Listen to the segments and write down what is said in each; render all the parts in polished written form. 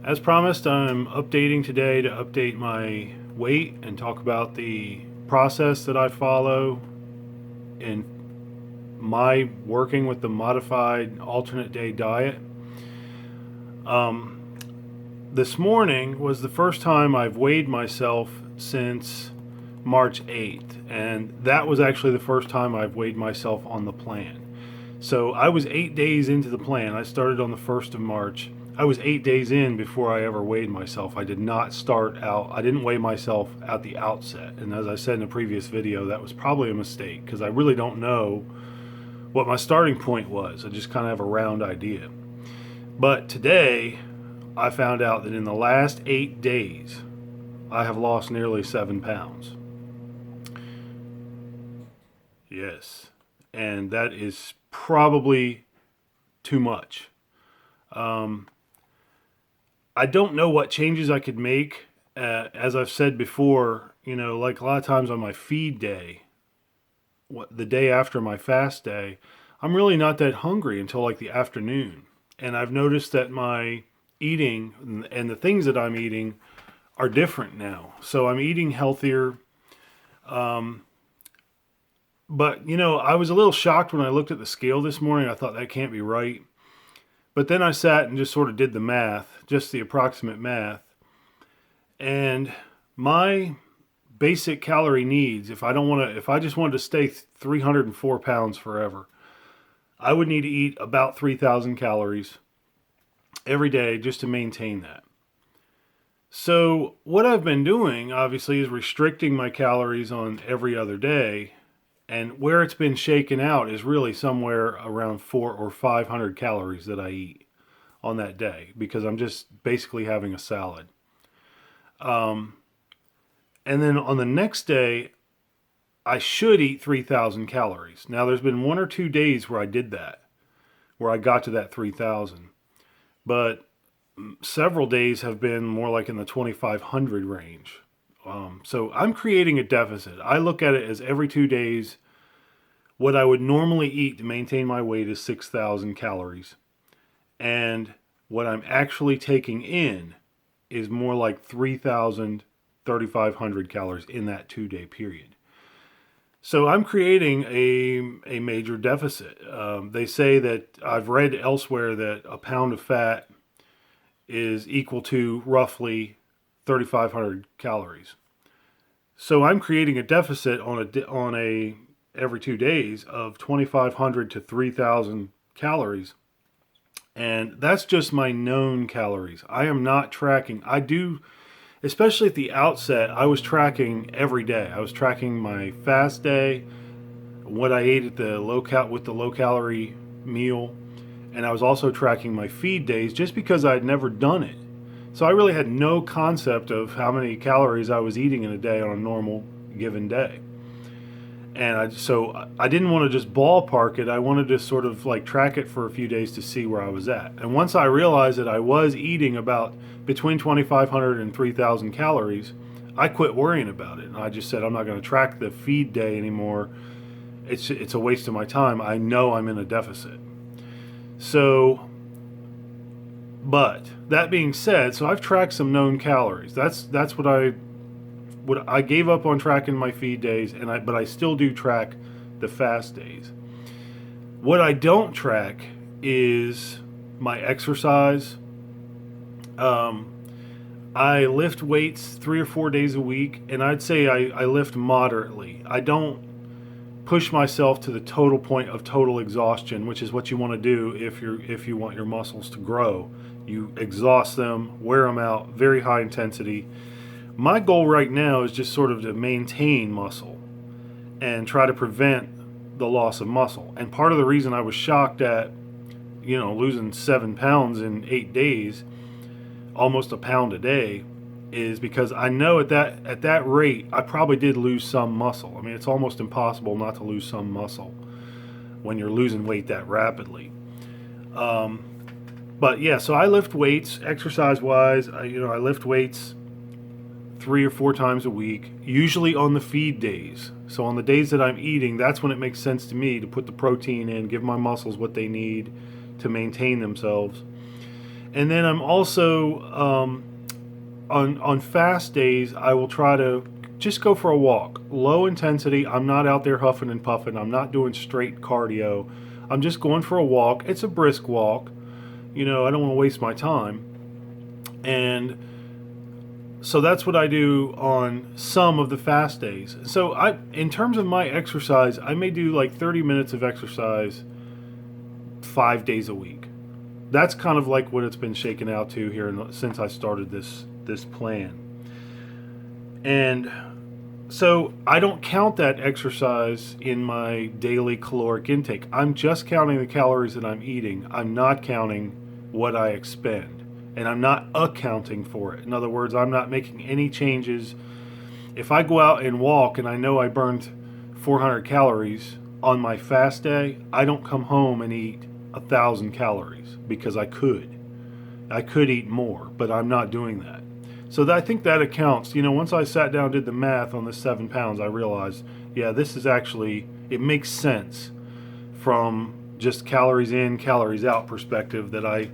As promised, I'm updating today to update my weight and talk about the process that I follow in my working with the modified alternate day diet. This morning was the first time I've weighed myself since March 8th, and that was actually the first time I've weighed myself on the plan. So I was 8 days into the plan. I started on the 1st of March. I was 8 days in before I ever weighed myself. I did not start out, I didn't weigh myself at the outset. And as I said in a previous video, that was probably a mistake because I really don't know what my starting point was. I just kind of have a round idea. But today, I found out that in the last 8 days, I have lost nearly 7 pounds. Yes. And that is probably too much. I don't know what changes I could make. As I've said before, like a lot of times on my feed day, the day after my fast day, I'm really not that hungry until like the afternoon. And I've noticed that my eating and the things that I'm eating are different now. So I'm eating healthier. But, I was a little shocked when I looked at the scale this morning. I thought that can't be right. But then I sat and just sort of did the math, just the approximate math. And my basic calorie needs, if I just wanted to stay 304 pounds forever, I would need to eat about 3,000 calories every day just to maintain that. So what I've been doing, obviously, is restricting my calories on every other day. And where it's been shaken out is really somewhere around 400 or 500 calories that I eat on that day because I'm just basically having a salad. And then on the next day, I should eat 3,000 calories. Now, there's been 1 or 2 days where I did that, where I got to that 3,000. But several days have been more like in the 2,500 range. So I'm creating a deficit. I look at it as every 2 days, what I would normally eat to maintain my weight is 6,000 calories. And what I'm actually taking in is more like 3,000, 3,500 calories in that 2 day period. So I'm creating a major deficit. They say that I've read elsewhere that a pound of fat is equal to roughly 3,500 calories. So I'm creating a deficit on a every 2 days of 2,500 to 3,000 calories. And that's just my known calories. I am not tracking. I do, especially at the outset, I was tracking every day. I was tracking my fast day, what I ate at the with the low calorie meal, and I was also tracking my feed days just because I'd never done it. So I really had no concept of how many calories I was eating in a day on a normal given day. And I didn't want to just ballpark it. I wanted to sort of like track it for a few days to see where I was at. And once I realized that I was eating about between 2,500 and 3,000 calories, I quit worrying about it. And I just said, I'm not going to track the feed day anymore. It's a waste of my time. I know I'm in a deficit. So, but that being said, so I've tracked some known calories. That's what I gave up on tracking my feed days, but I still do track the fast days. What I don't track is my exercise. I lift weights 3 or 4 days a week, and I'd say I lift moderately. I don't push myself to the total point of total exhaustion, which is what you want to do if you want your muscles to grow. You exhaust them, wear them out, very high intensity. My goal right now is just sort of to maintain muscle and try to prevent the loss of muscle. And part of the reason I was shocked at, losing 7 pounds in 8 days, almost a pound a day, is because I know at that rate, I probably did lose some muscle. I mean, it's almost impossible not to lose some muscle when you're losing weight that rapidly. But yeah, so I lift weights exercise-wise. I lift weights 3 or 4 times a week, usually on the feed days. So on the days that I'm eating, that's when it makes sense to me to put the protein in, give my muscles what they need to maintain themselves. And then I'm also on fast days, I will try to just go for a walk, low intensity. I'm not out there huffing and puffing. I'm not doing straight cardio. I'm just going for a walk. It's a brisk walk. I don't want to waste my time. And so that's what I do on some of the fast days. So in terms of my exercise, I may do like 30 minutes of exercise 5 days a week. That's kind of like what it's been shaken out to here since I started this plan. And so I don't count that exercise in my daily caloric intake. I'm just counting the calories that I'm eating. I'm not counting what I expend. And I'm not accounting for it. In other words, I'm not making any changes. If I go out and walk and I know I burned 400 calories on my fast day, I don't come home and eat 1,000 calories because I could. I could eat more, but I'm not doing that. So I think that accounts. Once I sat down and did the math on the 7 pounds, I realized, yeah, this is actually, it makes sense from just calories in, calories out perspective that I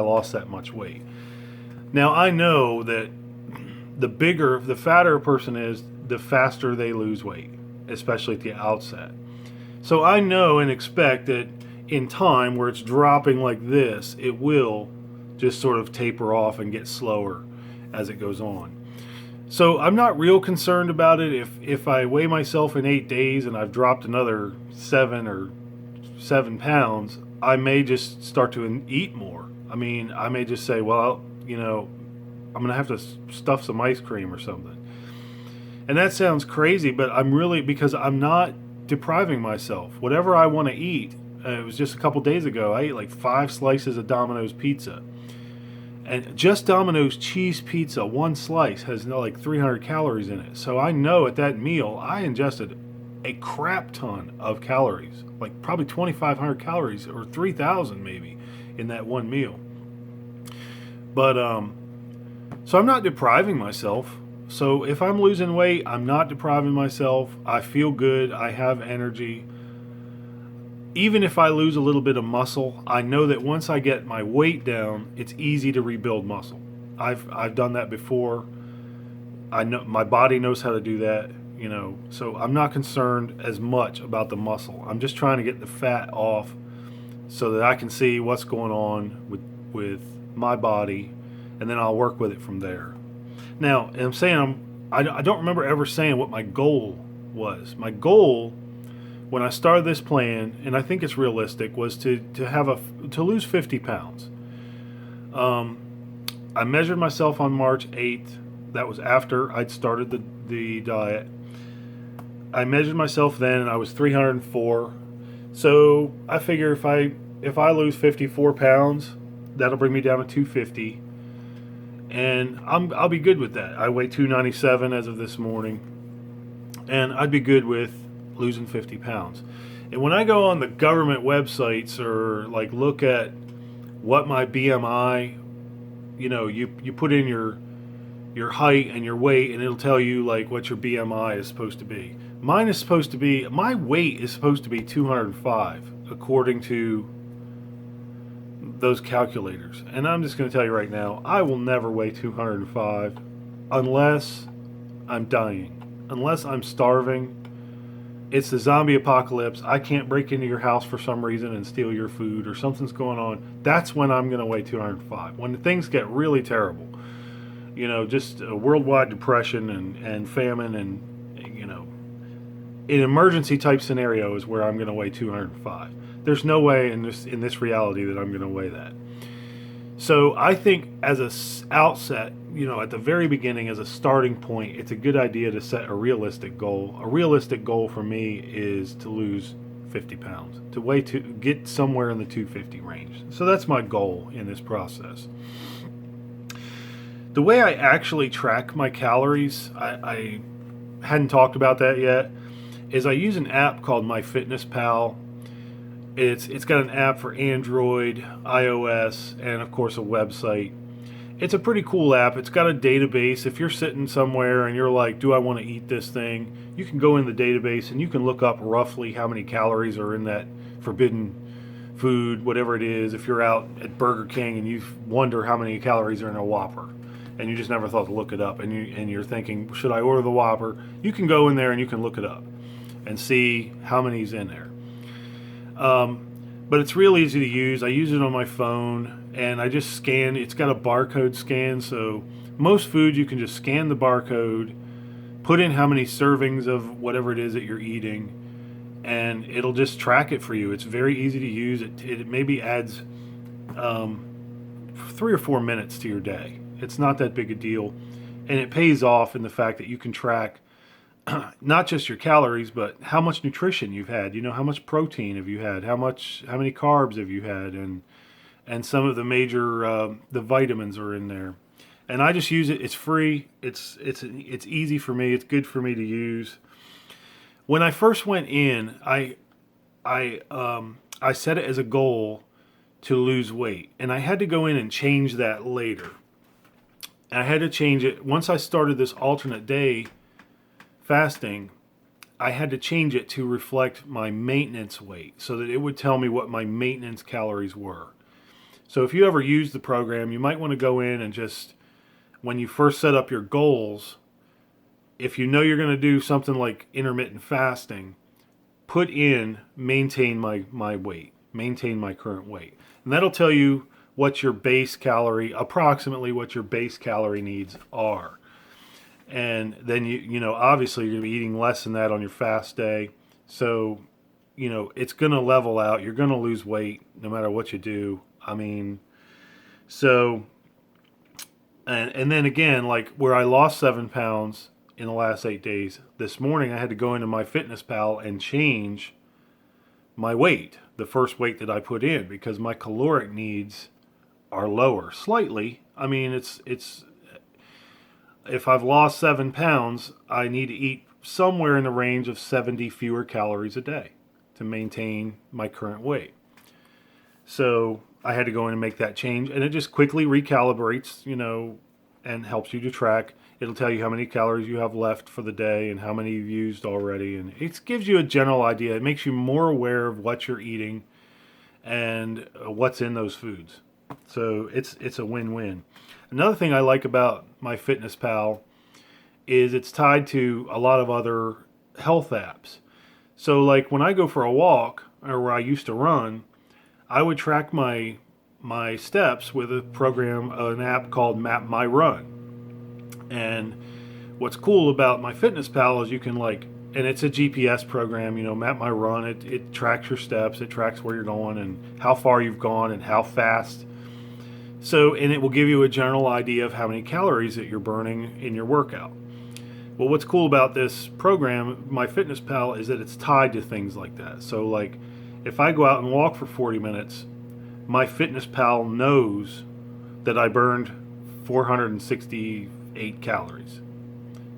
lost that much weight. Now I know that the fatter a person is, the faster they lose weight, especially at the outset. So I know and expect that in time, where it's dropping like this, it will just sort of taper off and get slower as it goes on. So I'm not real concerned about it. If I weigh myself in 8 days and I've dropped another 7 pounds, I may just start to eat more. I may just say, well, I'm going to have to stuff some ice cream or something. And that sounds crazy, but because I'm not depriving myself. Whatever I want to eat, it was just a couple days ago, I ate like 5 slices of Domino's pizza. And just Domino's cheese pizza, one slice has like 300 calories in it. So I know at that meal, I ingested a crap ton of calories, like probably 2,500 calories or 3,000 maybe in that one meal. But so I'm not depriving myself. So if I'm losing weight, I'm not depriving myself. I feel good. I have energy. Even if I lose a little bit of muscle, I know that once I get my weight down, it's easy to rebuild muscle. I've done that before. I know my body knows how to do that. So I'm not concerned as much about the muscle. I'm just trying to get the fat off so that I can see what's going on with my body, and then I'll work with it from there. Now, and I'm saying I don't remember ever saying what my goal was. My goal when I started this plan, and I think it's realistic, was to lose 50 pounds. I measured myself on March 8th. That was after I'd started the diet. I measured myself then, and I was 304. So I figure if I lose 54 pounds, that'll bring me down to 250, and I'll be good with that. I weigh 297 as of this morning, and I'd be good with losing 50 pounds. And when I go on the government websites or like look at what my BMI, you put in your height and your weight, and it'll tell you like what your BMI is supposed to be. My weight is supposed to be 205 according to those calculators. And I'm just going to tell you right now, I will never weigh 205 unless I'm dying, unless I'm starving. It's the zombie apocalypse. I can't break into your house for some reason and steal your food, or something's going on. That's when I'm going to weigh 205. When things get really terrible, just a worldwide depression and famine and, an emergency type scenario is where I'm going to weigh 205. There's no way in this reality that I'm going to weigh that. So I think as a outset, at the very beginning, as a starting point, it's a good idea to set a realistic goal. A realistic goal for me is to lose 50 pounds, to get somewhere in the 250 range. So that's my goal in this process. The way I actually track my calories, I hadn't talked about that yet, is I use an app called MyFitnessPal. It's got an app for Android, iOS, and of course a website. It's a pretty cool app. It's got a database. If you're sitting somewhere and you're like, do I want to eat this thing? You can go in the database and you can look up roughly how many calories are in that forbidden food, whatever it is, if you're out at Burger King and you wonder how many calories are in a Whopper, and you just never thought to look it up, and you're thinking, should I order the Whopper? You can go in there and you can look it up and see how many's in there. But it's real easy to use. I use it on my phone, and I just scan. It's got a barcode scan, so most food you can just scan the barcode, put in how many servings of whatever it is that you're eating, and it'll just track it for you. It's very easy to use. It maybe adds 3 or 4 minutes to your day. It's not that big a deal, and it pays off in the fact that you can track not just your calories, but how much nutrition you've had. How much protein have you had? How many carbs have you had? And some of the major the vitamins are in there. And I just use it. It's free. It's easy for me. It's good for me to use. When I first went in, I set it as a goal to lose weight, and I had to go in and change that later. I had to change it once I started this alternate day fasting. I had to change it to reflect my maintenance weight so that it would tell me what my maintenance calories were. So if you ever use the program, you might want to go in and just, when you first set up your goals, if you know you're going to do something like intermittent fasting, put in maintain my weight, maintain my current weight. And that'll tell you what your base calorie, approximately what your base calorie needs are. And then obviously you're going to be eating less than that on your fast day. So, it's going to level out. You're going to lose weight no matter what you do. And then again, like where I lost 7 pounds in the last 8 days, this morning I had to go into MyFitnessPal and change my weight, the first weight that I put in, because my caloric needs are lower slightly. It's if I've lost 7 pounds, I need to eat somewhere in the range of 70 fewer calories a day to maintain my current weight. So I had to go in and make that change, and it just quickly recalibrates, and helps you to track. It'll tell you how many calories you have left for the day and how many you've used already, and it gives you a general idea. It makes you more aware of what you're eating and what's in those foods. So it's a win-win. Another thing I like about MyFitnessPal is it's tied to a lot of other health apps. So like when I go for a walk, or where I used to run, I would track my steps with a program, an app called Map My Run. And what's cool about MyFitnessPal is you can and it's a GPS program, Map My Run. It tracks your steps, it tracks where you're going and how far you've gone and how fast. So, and it will give you a general idea of how many calories that you're burning in your workout. Well, what's cool about this program, MyFitnessPal, is that it's tied to things like that. So like if I go out and walk for 40 minutes, MyFitnessPal knows that I burned 468 calories.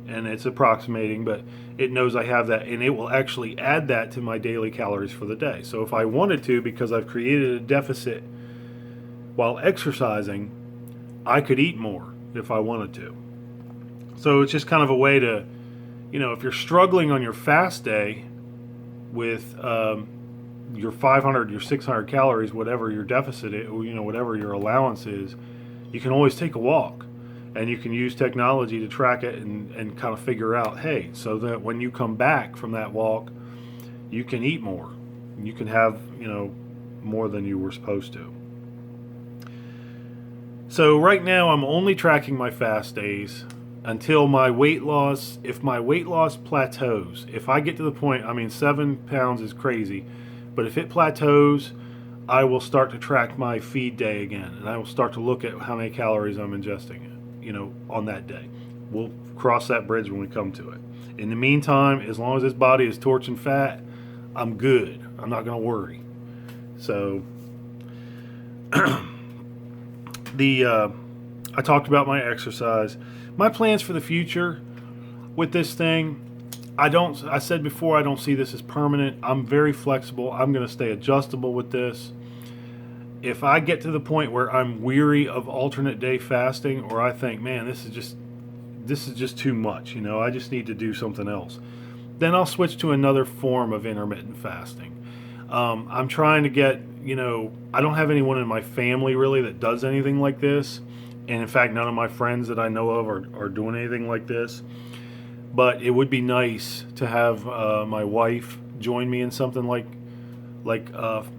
And it's approximating, but it knows I have that, and it will actually add that to my daily calories for the day. So if I wanted to, because I've created a deficit while exercising, I could eat more if I wanted to. So it's just kind of a way to, if you're struggling on your fast day with your 500, your 600 calories, whatever your deficit is, whatever your allowance is, you can always take a walk. And you can use technology to track it and kind of figure out, hey, so that when you come back from that walk, you can eat more. You can have, more than you were supposed to. So right now I'm only tracking my fast days until my weight loss. If my weight loss plateaus, if I get to the point, 7 pounds is crazy, but if it plateaus, I will start to track my feed day again, and I will start to look at how many calories I'm ingesting, on that day. We'll cross that bridge when we come to it. In the meantime, as long as this body is torching fat, I'm good. I'm not going to worry. So I talked about my exercise. My plans for the future with this thing, I said before, I don't see this as permanent. I'm very flexible. I'm going to stay adjustable with this. If I get to the point where I'm weary of alternate day fasting, or I think, man, this is just too much, I just need to do something else, then I'll switch to another form of intermittent fasting. I'm trying to get, I don't have anyone in my family really that does anything like this. And in fact, none of my friends that I know of are doing anything like this. But it would be nice to have my wife join me in something like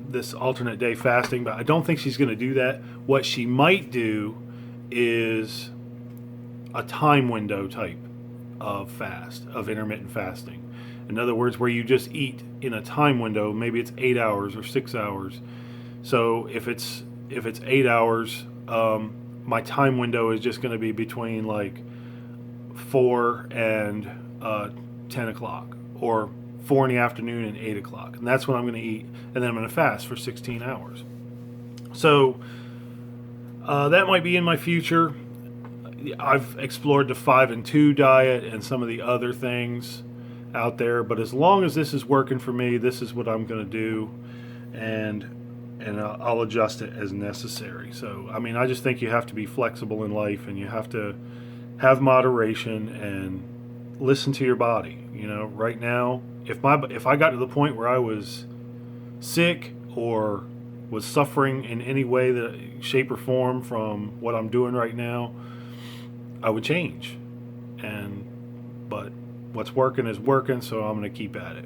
this alternate day fasting. But I don't think she's going to do that. What she might do is a time window type of intermittent fasting. In other words, where you just eat in a time window, maybe it's 8 hours or 6 hours. So if it's 8 hours, my time window is just going to be between like 4 and 10 o'clock, or 4 in the afternoon and 8 o'clock, and that's when I'm going to eat, and then I'm going to fast for 16 hours. So that might be in my future. I've explored the 5 and 2 diet and some of the other things out there, but as long as this is working for me, this is what I'm going to do, and I'll adjust it as necessary. So I mean, I just think you have to be flexible in life, and you have to have moderation and listen to your body. Right now, if I got to the point where I was sick or was suffering in any way, that shape or form from what I'm doing right now, I would change. But what's working is working, so I'm going to keep at it.